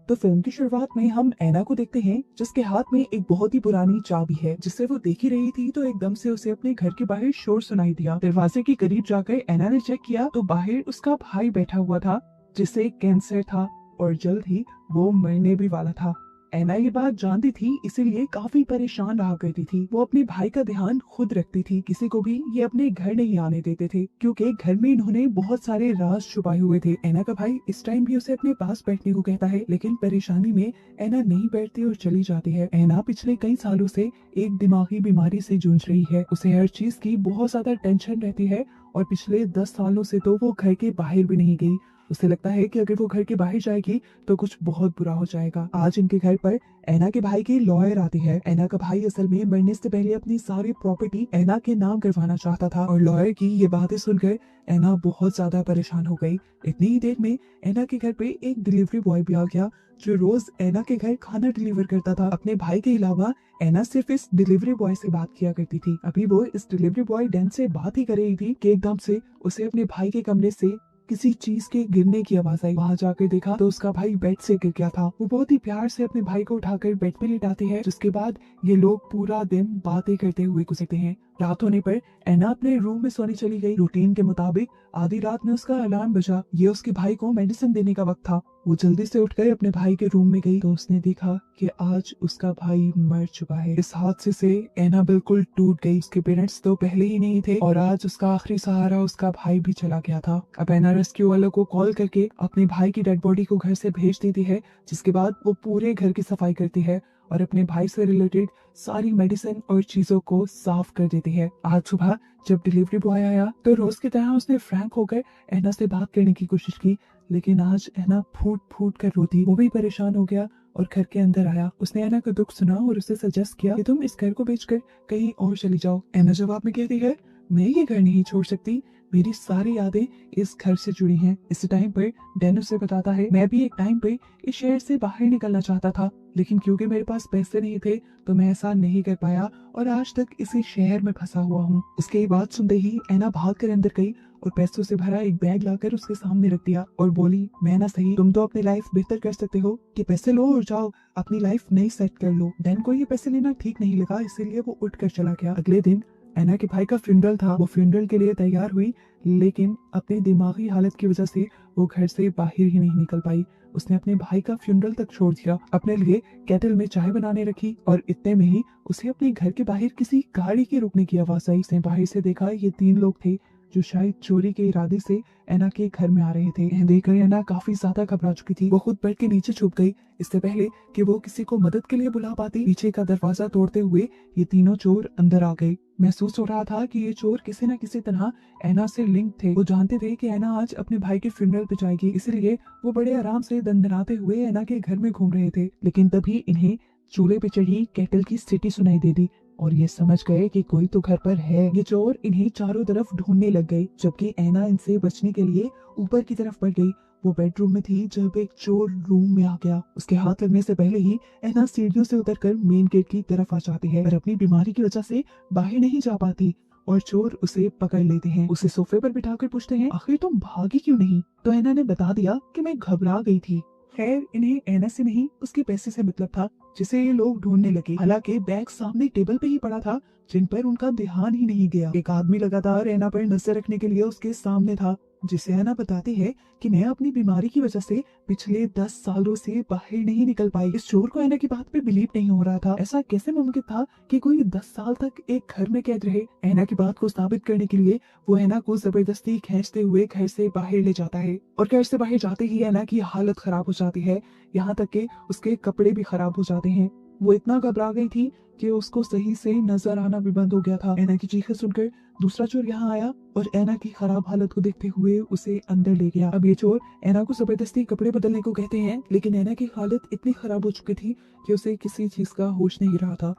तो फिल्म की शुरुआत में हम ऐना को देखते हैं जिसके हाथ में एक बहुत ही पुरानी चाबी है जिससे वो देख ही रही थी तो एकदम से उसे अपने घर के बाहर शोर सुनाई दिया। दरवाजे के करीब जाकर ऐना ने चेक किया तो बाहर उसका भाई बैठा हुआ था जिसे कैंसर था और जल्द ही वो मरने भी वाला था। ऐना ये बात जानती थी इसीलिए काफी परेशान रहा करती थी। वो अपने भाई का ध्यान खुद रखती थी, किसी को भी ये अपने घर नहीं आने देते थे क्योंकि घर में इन्होंने बहुत सारे राज छुपाए हुए थे। ऐना का भाई इस टाइम भी उसे अपने पास बैठने को कहता है लेकिन परेशानी में ऐना नहीं बैठती और चली जाती है। ऐना पिछले कई सालों से एक दिमागी बीमारी से जूझ रही है। उसे हर चीज की बहुत ज्यादा टेंशन रहती है और पिछले 10 सालों से तो वो घर के बाहर भी नहीं गई। उसे लगता है कि अगर वो घर के बाहर जाएगी तो कुछ बहुत बुरा हो जाएगा। आज इनके घर पर ऐना के भाई की लॉयर आती है। ऐना का भाई असल में मरने से पहले अपनी सारी प्रॉपर्टी ऐना के नाम करवाना चाहता था और लॉयर की ये बातें सुनकर ऐना बहुत ज्यादा परेशान हो गई। इतनी ही देर में ऐना के घर पे एक डिलीवरी बॉय भी आ गया जो रोज ऐना के घर खाना डिलीवर करता था। अपने भाई के अलावा ऐना सिर्फ इस डिलीवरी बॉय से बात किया करती थी। अभी वो इस डिलीवरी बॉय डैन से बात ही कर रही थी कि एकदम से उसे अपने भाई के कमरे से किसी चीज के गिरने की आवाज आई। वहाँ जाकर देखा तो उसका भाई बेड से गिर गया था। वो बहुत ही प्यार से अपने भाई को उठाकर बेड में लिटाते हैं जिसके बाद ये लोग पूरा दिन बातें करते हुए गुजरते हैं। रात होने पर ऐना अपने रूम में सोने चली गई। रूटीन के मुताबिक आधी रात में उसका अलार्म बजा। ये उसके भाई को मेडिसिन देने का वक्त था। वो जल्दी से उठकर अपने भाई के रूम में गई तो उसने देखा कि आज उसका भाई मर चुका है। इस हादसे से ऐना बिल्कुल टूट गई। उसके पेरेंट्स तो पहले ही नहीं थे और आज उसका आखिरी सहारा उसका भाई भी चला गया था। अब ऐना रेस्क्यू वालों को कॉल करके अपने भाई की डेड बॉडी को घर से भेज देती है जिसके बाद वो पूरे घर की सफाई करती है और अपने भाई से रिलेटेड सारी मेडिसिन और चीजों को साफ कर देती है। आज सुबह जब डिलीवरी बॉय आया तो रोज की तरह उसने फ्रैंक होकर ऐना से बात करने की कोशिश की लेकिन आज ऐना फूट फूट कर रोती। वो भी परेशान हो गया और घर के अंदर आया। उसने ऐना का दुख सुना और उसे सजेस्ट किया कि तुम इस घर को बेचकर कहीं और चली जाओ। ऐना जवाब में कहती है मैं ये घर नहीं छोड़ सकती, मेरी सारी यादें इस घर से जुड़ी हैं। इस टाइम पर डैन उसे बताता है मैं भी एक टाइम पे इस शहर से बाहर निकलना चाहता था लेकिन क्योंकि मेरे पास पैसे नहीं थे तो मैं ऐसा नहीं कर पाया और आज तक इसी शहर में फंसा हुआ हूँ। उसके बात सुनते ही ऐना भाग कर अंदर गई और पैसों से भरा एक बैग लाकर उसके सामने रख दिया और बोली मैं ना सही, तुम तो अपनी लाइफ बेहतर कर सकते हो कि पैसे लो और जाओ अपनी लाइफ नई सेट कर लो। डैन को ये पैसे लेना ठीक नहीं लगा इसीलिए वो उठ कर चला गया। अगले दिन ऐना के भाई का फ्यूनरल था। वो फ्यूनरल के लिए तैयार हुई लेकिन अपनी दिमागी हालत की वजह से वो घर से बाहर ही नहीं निकल पाई। उसने अपने भाई का फ्यूनरल तक छोड़ दिया, अपने लिए केटल में चाय बनाने रखी और इतने में ही उसे अपने घर के बाहर किसी गाड़ी के रुकने की आवाज आई। उसने बाहर से देखा ये 3 लोग थे जो शायद चोरी के इरादे से ऐना के घर में आ रहे थे। यह देखकर ऐना काफी ज्यादा घबरा चुकी थी। वो खुद बेड के नीचे छुप गई इससे पहले कि वो किसी को मदद के लिए बुला पाती। पीछे का दरवाजा तोड़ते हुए ये तीनों चोर अंदर आ गए। महसूस हो रहा था कि ये चोर किसी न किसी तरह ऐना से लिंक थे। वो जानते थे कि ऐना आज अपने भाई के फ्यूनरल पे जाएगी इसलिए वो बड़े आराम से दंदनाते हुए ऐना के घर में घूम रहे थे। लेकिन तभी इन्हें चूल्हे पे चढ़ी केटल की सीटी सुनाई दे दी और ये समझ गए कि कोई तो घर पर है। ये चोर इन्हें चारों तरफ ढूंढने लग गए जबकि ऐना इनसे बचने के लिए ऊपर की तरफ बढ़ गई। वो बेडरूम में थी जब एक चोर रूम में आ गया। उसके हाथ लगने से पहले ही ऐना सीढ़ियों से उतरकर मेन गेट की तरफ आ जाती है पर अपनी बीमारी की वजह से बाहर नहीं जा पाती और चोर उसे पकड़ लेते हैं। उसे सोफे पर बिठाकर पूछते हैं आखिर तुम भागी क्यों नहीं? तो ऐना ने बता दिया कि मैं घबरा गई थी। खैर इन्हें ऐना से नहीं उसके पैसे से मतलब था जिसे ये लोग ढूंढने लगे। हालांकि बैग सामने टेबल पे ही पड़ा था जिन पर उनका ध्यान ही नहीं गया। एक आदमी लगातार ऐना पर नजर रखने के लिए उसके सामने था जिसे ऐना बताती है कि मैं अपनी बीमारी की वजह से पिछले 10 सालों से बाहर नहीं निकल पाई। इस चोर को ऐना की बात पे बिलीव नहीं हो रहा था। ऐसा कैसे मुमकिन था कि कोई 10 साल तक एक घर में कैद रहे? ऐना की बात को साबित करने के लिए वो ऐना को जबरदस्ती खींचते हुए घर से बाहर ले जाता है और घर से बाहर जाते ही ऐना की हालत खराब हो जाती है, यहाँ तक कि उसके कपड़े भी खराब हो जाते हैं। वो इतना घबरा गई थी कि उसको सही से नजर आना भी बंद हो गया था। ऐना की चीखें सुनकर दूसरा चोर यहाँ आया और ऐना की खराब हालत को देखते हुए उसे अंदर ले गया। अब ये चोर ऐना को जबरदस्ती कपड़े बदलने को कहते हैं लेकिन ऐना की हालत इतनी खराब हो चुकी थी कि उसे किसी चीज का होश नहीं रहा था।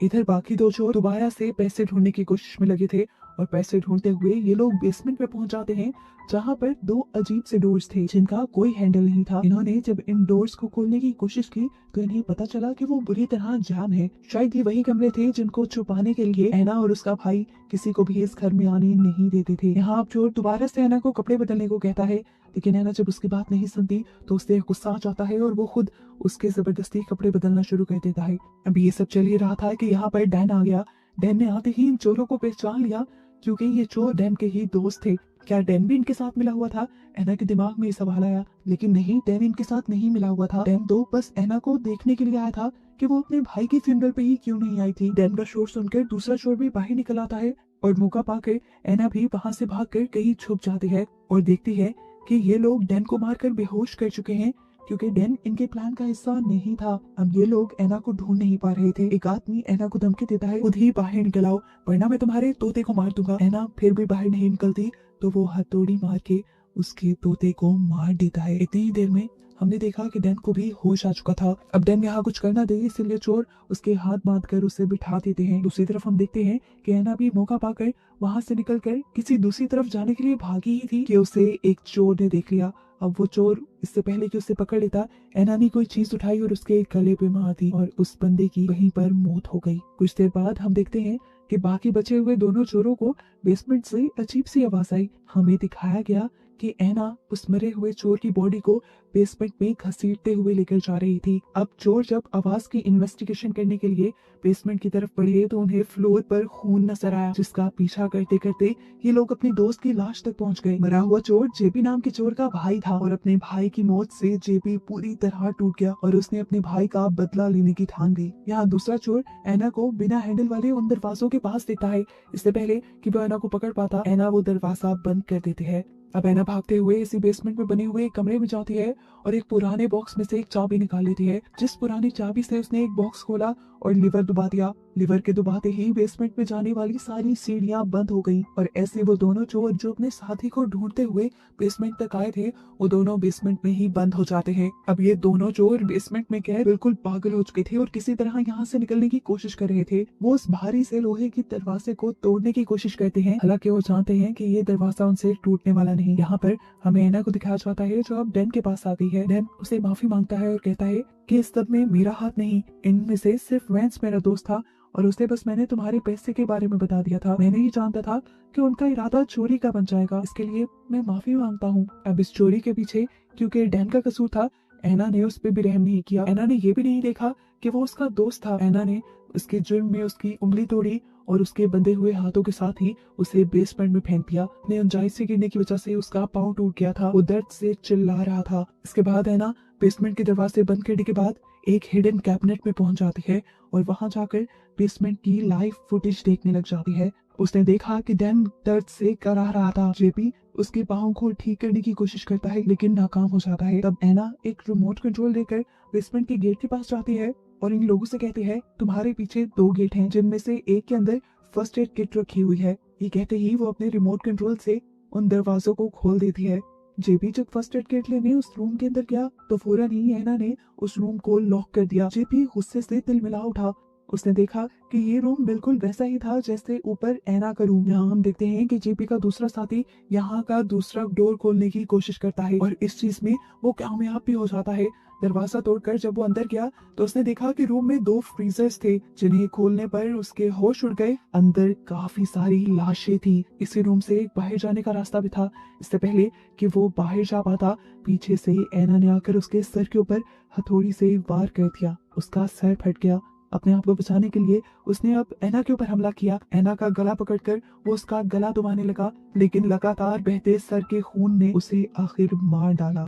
इधर बाकी 2 चोर दोबारा से पैसे ढूंढने की कोशिश में लगे थे और पैसे ढूंढते हुए ये लोग बेसमेंट में पहुंच जाते हैं, जहाँ पर दो अजीब से डोर्स थे जिनका कोई हैंडल नहीं था। इन्होंने जब इन डोर्स को खोलने की कोशिश की तो इन्हें पता चला कि वो बुरी तरह जाम है। शायद ये वही कमरे थे जिनको छुपाने के लिए ऐना और उसका भाई किसी को भी इस घर में आने नहीं देते थे। यहाँ अब चोर दोबारा से ऐना को कपड़े बदलने को कहता है, लेकिन ऐना जब उसकी बात नहीं सुनती तो उससे गुस्सा आ जाता है और वो खुद उसके जबरदस्ती कपड़े बदलना शुरू कर देता है। अब ये सब चल ही रहा था कि यहाँ पर डैन आ गया। डैन ने आते ही इन चोरों को पहचान लिया, क्योंकि ये चोर डैन के ही दोस्त थे। क्या डैन भी इनके साथ मिला हुआ था? ऐना के दिमाग में ये सवाल आया, लेकिन नहीं, डैन इनके साथ नहीं मिला हुआ था। डैन तो बस ऐना को देखने के लिए आया था कि वो अपने भाई के फ्यूनरल पे ही क्यों नहीं आई थी। डैन का शोर सुनकर दूसरा चोर भी बाहर निकल आता है और मौका पाकर ऐना भी वहां से भागकर कहीं छुप जाती है और देखती है कि ये लोग डैन को मारकर बेहोश कर चुके हैं, क्योंकि डैन इनके प्लान का हिस्सा नहीं था। अब ये लोग ऐना को ढूंढ नहीं पा रहे थे। एक आदमी ऐना को धमकी देता है, खुद ही बाहर निकल आओ वरना मैं तुम्हारे तोते को मार दूंगा। ऐना फिर भी बाहर नहीं निकलती तो वो हथौड़ी मार के उसके तोते को मार देता है। इतनी ही देर में हमने देखा कि डैन को भी होश आ चुका था। अब डैन यहाँ कुछ करना दे, इसलिए चोर उसके हाथ बांध कर उसे बिठा देते हैं। दूसरी तरफ हम देखते हैं कि ऐना भी मौका पाकर वहां से निकलकर किसी दूसरी तरफ जाने के लिए भागी ही थी कि उसे एक चोर ने देख लिया। अब वो चोर इससे पहले कि उसे पकड़ लेता, ऐना ने कोई चीज उठाई और उसके गले पे मार दी और उस बंदे की वहीं पर मौत हो गई। कुछ देर बाद हम देखते हैं कि बाकी बचे हुए दोनों चोरों को बेसमेंट से अजीब सी आवाज आई। हमें दिखाया गया कि ऐना उस मरे हुए चोर की बॉडी को बेसमेंट में घसीटते हुए लेकर जा रही थी। अब चोर जब आवाज की इन्वेस्टिगेशन करने के लिए बेसमेंट की तरफ बढ़े तो उन्हें फ्लोर पर खून नजर आया, जिसका पीछा करते करते ये लोग अपनी दोस्त की लाश तक पहुंच गए। मरा हुआ चोर जेपी नाम के चोर का भाई था और अपने भाई की मौत से जेपी पूरी तरह टूट गया और उसने अपने भाई का बदला लेने की ठान ली। यहाँ दूसरा चोर ऐना को बिना हैंडल वाले उन दरवाजों के पास देखता है। इससे पहले कि वो ऐना को पकड़ पाता, ऐना वो दरवाजा बंद कर देते हैं। अब ऐना भागते हुए इसी बेसमेंट में बने हुए एक कमरे में जाती है और एक पुराने बॉक्स में से एक चाबी निकाल लेती है। जिस पुरानी चाबी से उसने एक बॉक्स खोला और लीवर दबा दिया। लीवर के दबाते ही बेसमेंट में जाने वाली सारी सीढ़ियां बंद हो गईं और ऐसे वो दोनों चोर जो अपने साथी को ढूंढते हुए बेसमेंट तक आए थे, वो दोनों बेसमेंट में ही बंद हो जाते हैं। अब ये दोनों चोर बेसमेंट में कैद बिल्कुल पागल हो चुके थे और किसी तरह यहाँ से निकलने की कोशिश कर रहे थे। वो उस भारी से लोहे के दरवाजे को तोड़ने की कोशिश करते हैं, हालांकि वो जानते हैं कि ये दरवाजा उनसे टूटने वाला नहीं। यहाँ पर हमें ऐना को दिखाया जाता है जो अब डैन के पास आ गई है। डैन उसे माफी मांगता है और कहता है कि इस सब में मेरा हाथ नहीं, इनमें से सिर्फ वैंस मेरा दोस्त था और उसे बस मैंने तुम्हारे पैसे के बारे में बता दिया था। मैंने ही जानता था कि उनका इरादा चोरी का बन जाएगा, इसके लिए मैं माफी मांगता हूँ। अब इस चोरी के पीछे क्योंकि डैन का कसूर था, ऐना ने उस पर भी रहम नहीं किया। ऐना ने ये भी नहीं देखा कि वो उसका दोस्त था। ऐना ने उसके जुर्म में उसकी उंगली तोड़ी और उसके बंधे हुए हाथों के साथ ही उसे बेसमेंट में फेंक दिया। अपने ऊंचाई से गिरने की वजह से उसका पाँव टूट गया था, वो दर्द से चिल्ला रहा था। इसके बाद ऐना बेसमेंट के दरवाजे बंद करने के बाद एक हिडन कैबिनेट में पहुंच जाती है और वहां जाकर बेसमेंट की लाइव फुटेज देखने लग जाती है। उसने देखा कि डैन दर्द से कराह रहा था। जेपी उसके पाँव को ठीक करने की कोशिश करता है लेकिन नाकाम हो जाता है। तब ऐना एक रिमोट कंट्रोल लेकर बेसमेंट के गेट के पास जाती है और इन लोगों से कहती है, तुम्हारे पीछे 2 गेट हैं जिनमें से एक के अंदर फर्स्ट एड किट रखी हुई है। ये कहते ही वो अपने रिमोट कंट्रोल से उन दरवाजों को खोल देती है। जेपी जब फर्स्ट एड किट लेने उस रूम के अंदर गया तो फौरन ही ऐना ने उस रूम को लॉक कर दिया। जेपी गुस्से से तिलमिला उठा। उसने देखा कि ये रूम बिल्कुल वैसा ही था जैसे ऊपर ऐना का रूम। यहाँ हम देखते हैं कि जेपी का दूसरा साथी यहाँ का दूसरा डोर खोलने की कोशिश करता है और इस चीज में वो कामयाब भी हो जाता है। दरवाजा तोड़कर जब वो अंदर गया तो उसने देखा कि रूम में 2 फ्रीजर्स थे, जिन्हें खोलने पर उसके होश उड़ गए। अंदर काफी सारी लाशें थी। इसी रूम से बाहर जाने का रास्ता भी था। इससे पहले कि वो बाहर जा पाता, पीछे से ऐना ने आकर उसके सर के ऊपर हथौड़ी से वार कर दिया। उसका सर फट गया। अपने आप को बचाने के लिए उसने अब ऐना के ऊपर हमला किया। ऐना का गला पकड़कर वो उसका गला दबाने लगा, लेकिन लगातार बहते सर के खून ने उसे आखिर मार डाला।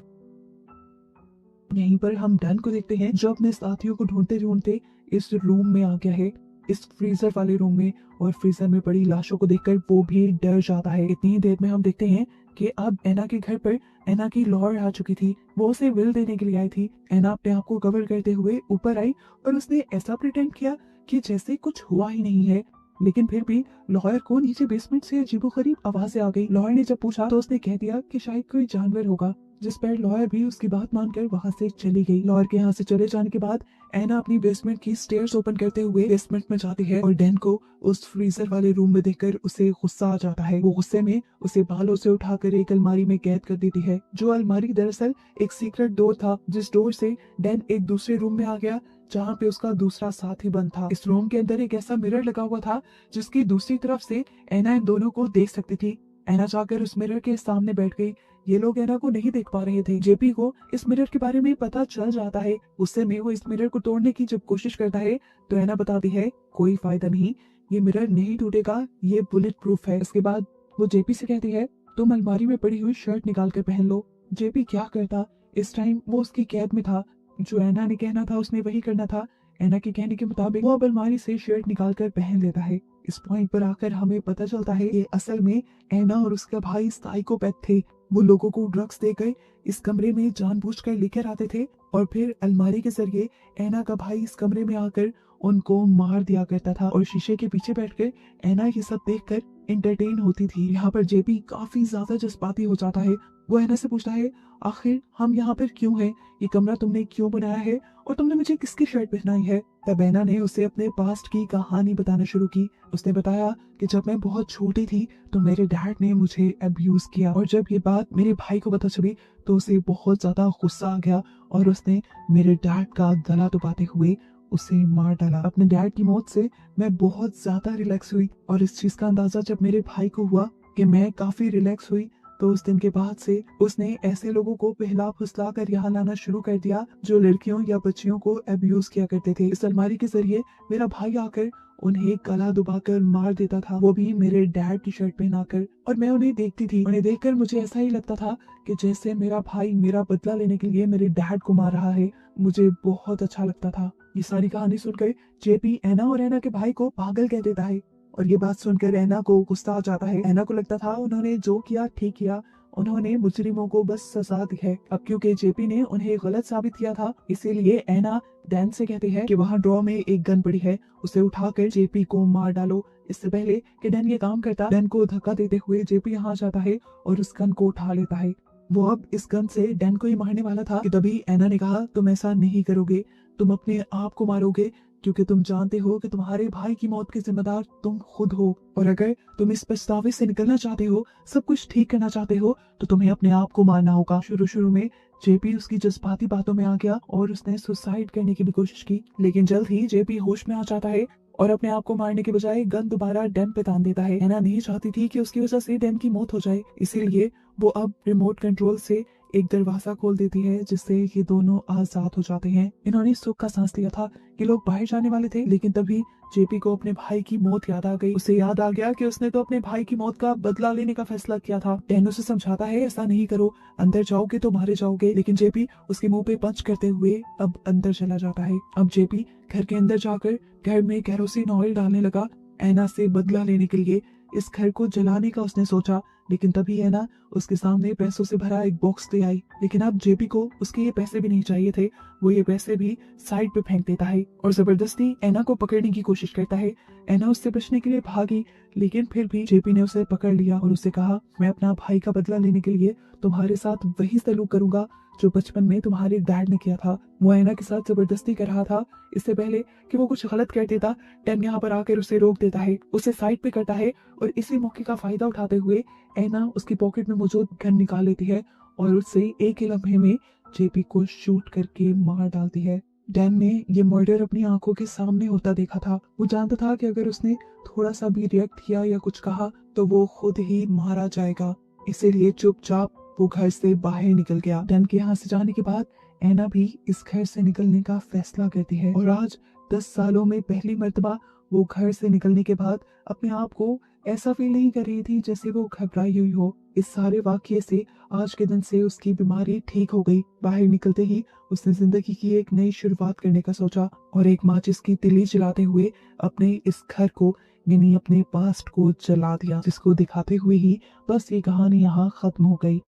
यहीं पर हम डैन को देखते हैं जो अपने साथियों को ढूंढते ढूंढते इस रूम में आ गया है, इस फ्रीजर वाले रूम में, और फ्रीजर में पड़ी लाशों को देखकर वो भी डर जाता है। इतनी ही देर में हम देखते हैं कि अब ऐना के घर पर ऐना की लॉयर आ चुकी थी। वो उसे विल देने के लिए आई थी। ऐना अपने आप को कवर करते हुए ऊपर आई और उसने ऐसा प्रिटेंड किया कि जैसे कुछ हुआ ही नहीं है, लेकिन फिर भी लॉयर को नीचे बेसमेंट से अजीबोगरीब आवाजें आ गई। लॉयर ने जब पूछा तो उसने कह दिया कि शायद कोई जानवर होगा। जिस पर लॉयर भी उसकी बात मानकर वहां से चली गई। लॉयर के यहाँ से चले जाने के बाद एना अपनी बेसमेंट की स्टेयर्स ओपन करते हुए बेसमेंट में जाती है और डैन को उस फ्रीजर वाले रूम में देखकर उसे गुस्सा आ जाता है। वो गुस्से में उसे बालों से उठाकर एक अलमारी में कैद कर देती है। जो अलमारी दरअसल एक सीक्रेट डोर था, जिस डोर से डैन एक दूसरे रूम में आ गया जहाँ पे उसका दूसरा साथी बंद था। इस रूम के अंदर एक ऐसा मिरर लगा हुआ था जिसकी दूसरी तरफ से एना इन दोनों को देख सकती थी। एना जाकर उस मिरर के सामने बैठ गई। ये लोग एना को नहीं देख पा रहे थे। जेपी को इस मिरर के बारे में पता चल जाता है। गुस्से में वो इस मिरर को तोड़ने की जब कोशिश करता है तो एना बताती है कोई फायदा नहीं, ये मिरर नहीं टूटेगा, ये बुलेट प्रूफ है। इसके बाद वो जेपी से कहती है तुम अलमारी में पड़ी हुई शर्ट निकाल कर पहन लो। जेपी क्या करता, इस टाइम वो उसकी कैद में था। जो एना ने कहना था उसने वही करना था। एना के कहने के मुताबिक वो अब अलमारी से शर्ट निकाल कर पहन लेता है। इस पॉइंट पर आकर हमें पता चलता है कि असल में एना और उसका भाई साइकोपैथ थे। वो लोगों को ड्रग्स देकर इस कमरे में जानबूझकर लेकर आते थे और फिर अलमारी के जरिए एना का भाई इस कमरे में आकर उनको मार दिया करता था और शीशे के पीछे बैठकर एना ये सब देखकर एंटरटेन होती थी। यहाँ पर जेपी काफी ज्यादा जज्बाती हो जाता है। वो एना से पूछता है आखिर हम यहाँ पर क्यों हैं, ये कमरा तुमने क्यों बनाया है और तुमने मुझे किसकी शर्ट पहनाई है। तब एना ने उसे अपने पास्ट की कहानी बताना शुरू की। उसने बताया कि जब मैं बहुत छोटी थी तो मेरे डैड ने मुझे अब्यूज किया और जब ये बात मेरे भाई को पता चली तो उसे बहुत ज्यादा गुस्सा आ गया और उसने मेरे डैड का गला दबाते हुए उसे मार डाला। अपने डैड की मौत से मैं बहुत ज्यादा रिलैक्स हुई और इस चीज का अंदाजा जब मेरे भाई को हुआ कि मैं काफी रिलैक्स हुई तो उस दिन के बाद से उसने ऐसे लोगों को बहला फुसला कर यहाँ लाना शुरू कर दिया जो लड़कियों या बच्चियों को अब्यूज किया करते थे। इस अलमारी के जरिए मेरा भाई आकर उन्हें गला दबाकर मार देता था, वो भी मेरे डैड की शर्ट पहनाकर, और मैं उन्हें देखती थी। उन्हें देखकर मुझे ऐसा ही लगता था कि जैसे मेरा भाई मेरा बदला लेने के लिए मेरे डैड को मार रहा है। मुझे बहुत अच्छा लगता था। ये सारी कहानी सुनकर जेपी एना और एना के भाई को पागल कह देता है और ये बात सुनकर एना को गुस्सा आ जाता है। एना को लगता था उन्होंने जो किया ठीक किया, उन्होंने मुजरिमों को बस सजा दी है। अब क्योंकि जेपी ने उन्हें गलत साबित किया था इसीलिए एना डैन से कहती है कि वहाँ ड्रॉ में एक गन पड़ी है, उसे उठाकर जेपी को मार डालो। इससे पहले कि डैन ये काम करता, डैन को धक्का देते हुए जेपी यहाँ जाता है और उस गन को उठा लेता है। वो अब इस गन से डैन को ही मारने वाला था कि तभी एना ने कहा तुम ऐसा नहीं करोगे, तुम अपने आप को मारोगे क्योंकि तुम जानते हो कि तुम्हारे भाई की मौत के जिम्मेदार तुम खुद हो और अगर तुम इस पछतावे से निकलना चाहते हो, सब कुछ ठीक करना चाहते हो तो तुम्हें अपने आप को मारना होगा। शुरू में जेपी उसकी जज्बाती बातों में आ गया और उसने सुसाइड करने की भी कोशिश की, लेकिन जल्द ही जेपी होश में आ जाता है और अपने आप को मारने के बजाय गन दोबारा डैन पे तान देता है। एना नहीं चाहती थी कि उसकी वजह से डैन की मौत हो जाए, इसीलिए वो अब रिमोट कंट्रोल से एक दरवाजा खोल देती है जिससे ये दोनों आजाद हो जाते हैं। इन्होंने सुख का सांस लिया था कि लोग बाहर जाने वाले थे, लेकिन तभी जेपी को अपने भाई की मौत याद आ गई। उसे याद आ गया कि उसने तो अपने भाई की मौत का बदला लेने का फैसला किया था। डैन उसे समझाता है ऐसा नहीं करो, अंदर जाओगे तो मारे जाओगे, लेकिन जेपी उसके मुंह पे पंच करते हुए अब अंदर चला जाता है। अब जेपी घर के अंदर जाकर घर में केरोसिन ऑयल डालने लगा एना से बदला लेने के लिए। इस घर को जलाने का उसने सोचा, लेकिन तभी एना उसके सामने पैसों से भरा एक बॉक्स ले आई। लेकिन अब जेपी को उसके ये पैसे भी नहीं चाहिए थे, वो ये पैसे भी साइड पे फेंक देता है और जबरदस्ती एना को पकड़ने की कोशिश करता है। एना उससे बचने के लिए भागी, लेकिन फिर भी जेपी ने उसे पकड़ लिया और उससे कहा मैं अपना भाई का बदला लेने के लिए तुम्हारे साथ वही सलूक करूंगा जो बचपन में तुम्हारे डैड ने किया था। वो एना के साथ जबरदस्ती कर रहा था। इससे पहले कि वो कुछ गलत कर देता, डैन यहाँ पर आकर उसे रोक देता है, उसे साइड पे करता है और इसी मौके का फायदा उठाते हुए एना उसकी पॉकेट में मौजूद गन निकाल लेती है और उससे एक ही लम्हे में जेपी को शूट करके मार डालती है। डैन ने ये मर्डर अपनी आंखों के सामने होता देखा था। वो जानता था कि अगर उसने थोड़ा सा भी रिएक्ट किया या कुछ कहा तो वो खुद ही मारा जाएगा, इसीलिए चुपचाप वो घर से बाहर निकल गया। डैन के यहाँ से जाने के बाद एना भी इस घर से निकलने का फैसला करती है और आज 10 सालों में पहली मर्तबा वो घर से निकलने के बाद अपने आप को ऐसा फील नहीं कर रही थी जैसे वो घबराई हुई हो। इस सारे वाकये से आज के दिन से उसकी बीमारी ठीक हो गई। बाहर निकलते ही उसने जिंदगी की एक नई शुरुआत करने का सोचा और एक माचिस की तिली जलाते हुए अपने इस घर को यानी अपने पास्ट को जला दिया, जिसको दिखाते हुए ही बस ये कहानी यहाँ खत्म हो गई।